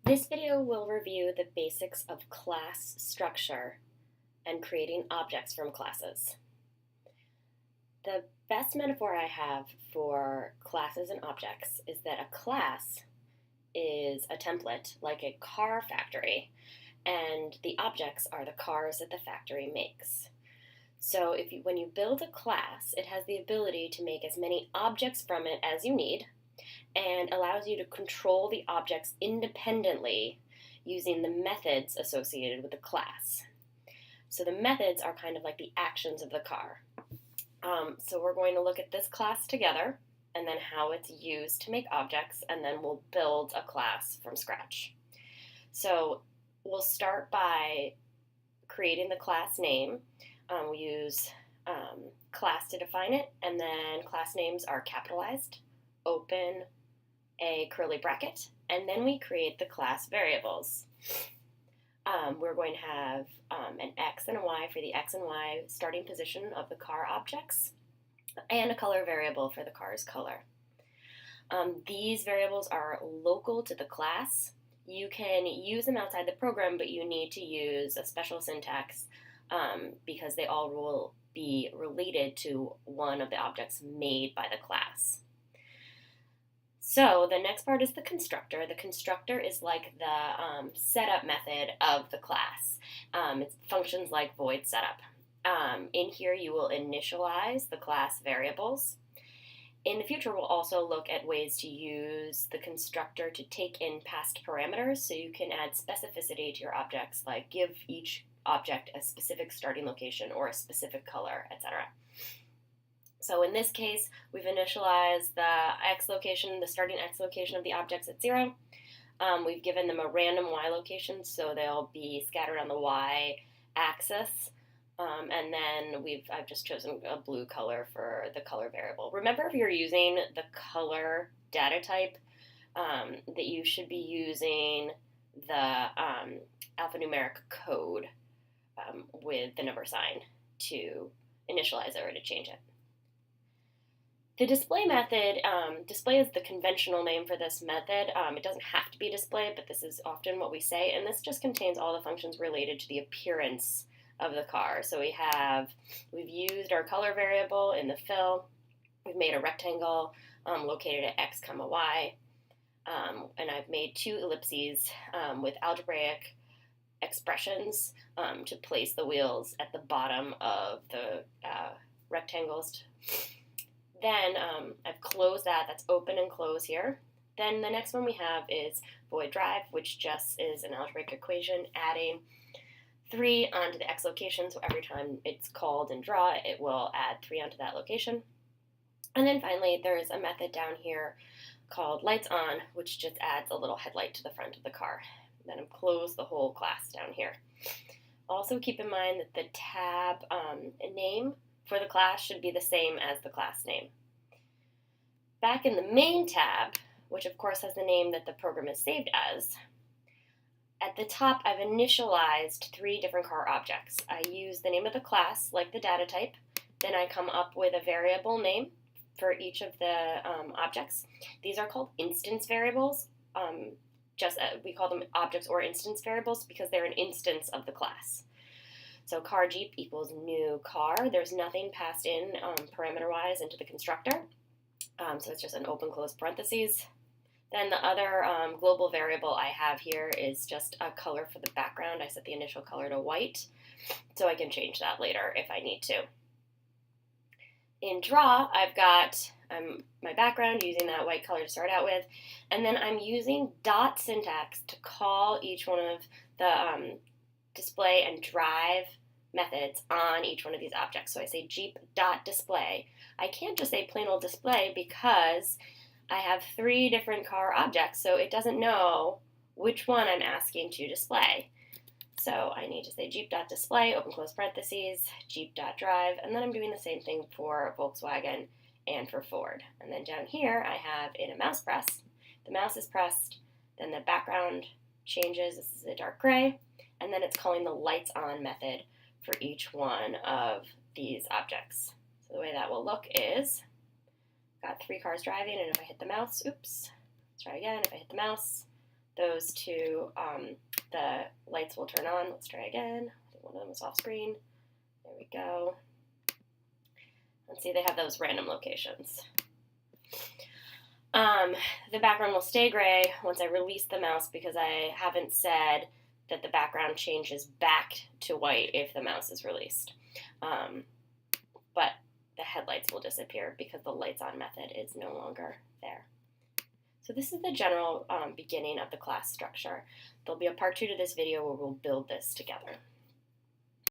This video will review the basics of class structure and creating objects from classes. The best metaphor I have for classes and objects is that a class is a template, like a car factory, and the objects are the cars that the factory makes. So when you build a class, it has the ability to make as many objects from it as you need, and allows you to control the objects independently using the methods associated with the class. So the methods are kind of like the actions of the car. So we're going to look at this class together, and then how it's used to make objects, and then we'll build a class from scratch. So we'll start by creating the class name. We'll use class to define it, and then class names are capitalized, open a curly bracket, and then we create the class variables. We're going to have an X and a Y for the X and Y starting position of the car objects, and a color variable for the car's color. These variables are local to the class. You can use them outside the program, but you need to use a special syntax because they all will be related to one of the objects made by the class. So the next part is the constructor. The constructor is like the setup method of the class. It functions like void setup. In here you will initialize the class variables. In the future we'll also look at ways to use the constructor to take in past parameters, so you can add specificity to your objects, like give each object a specific starting location or a specific color, etc. So in this case, we've initialized the X location, the starting X location of the objects at 0. We've given them a random Y location, so they'll be scattered on the Y axis. And then I've just chosen a blue color for the color variable. Remember, if you're using the color data type, that you should be using the alphanumeric code with the number sign to initialize it or to change it. The display method, display is the conventional name for this method. It doesn't have to be display, but this is often what we say, and this just contains all the functions related to the appearance of the car. So we've used our color variable in the fill. We've made a rectangle located at X, Y, and I've made 2 ellipses with algebraic expressions to place the wheels at the bottom of the rectangles. Then I've closed that. That's open and close here. Then the next one we have is void drive, which just is an algebraic equation adding 3 onto the X location. So every time it's called in draw, it will add 3 onto that location. And then finally, there's a method down here called lights on, which just adds a little headlight to the front of the car. Then I've closed the whole class down here. Also keep in mind that the tab name for the class should be the same as the class name. Back in the main tab, which of course has the name that the program is saved as, at the top I've initialized 3 different car objects. I use the name of the class, like the data type, then I come up with a variable name for each of the objects. These are called instance variables. We call them objects or instance variables because they're an instance of the class. So car Jeep equals new car. There's nothing passed in parameter-wise into the constructor. So it's just an open close parentheses. Then the other global variable I have here is just a color for the background. I set the initial color to white, so I can change that later if I need to. In draw, I've got my background using that white color to start out with, and then I'm using dot syntax to call each one of the display and drive methods on each one of these objects. So I say jeep.display. I can't just say plain old display because I have 3 different car objects, so it doesn't know which one I'm asking to display. So I need to say jeep.display, open close parentheses, jeep.drive, and then I'm doing the same thing for Volkswagen and for Ford. And then down here I have in a mouse press, the mouse is pressed, then the background changes, this is a dark gray, and then it's calling the lights on method for each one of these objects. So the way that will look is, got 3 cars driving, and if I hit the mouse, oops, let's try again, if I hit the mouse, those two, the lights will turn on. Let's try again. I think one of them is off screen. There we go. Let's see, they have those random locations. The background will stay gray once I release the mouse because I haven't said that the background changes back to white if the mouse is released. But the headlights will disappear because the lights on method is no longer there. So this is the general beginning of the class structure. There'll be a part 2 to this video where we'll build this together.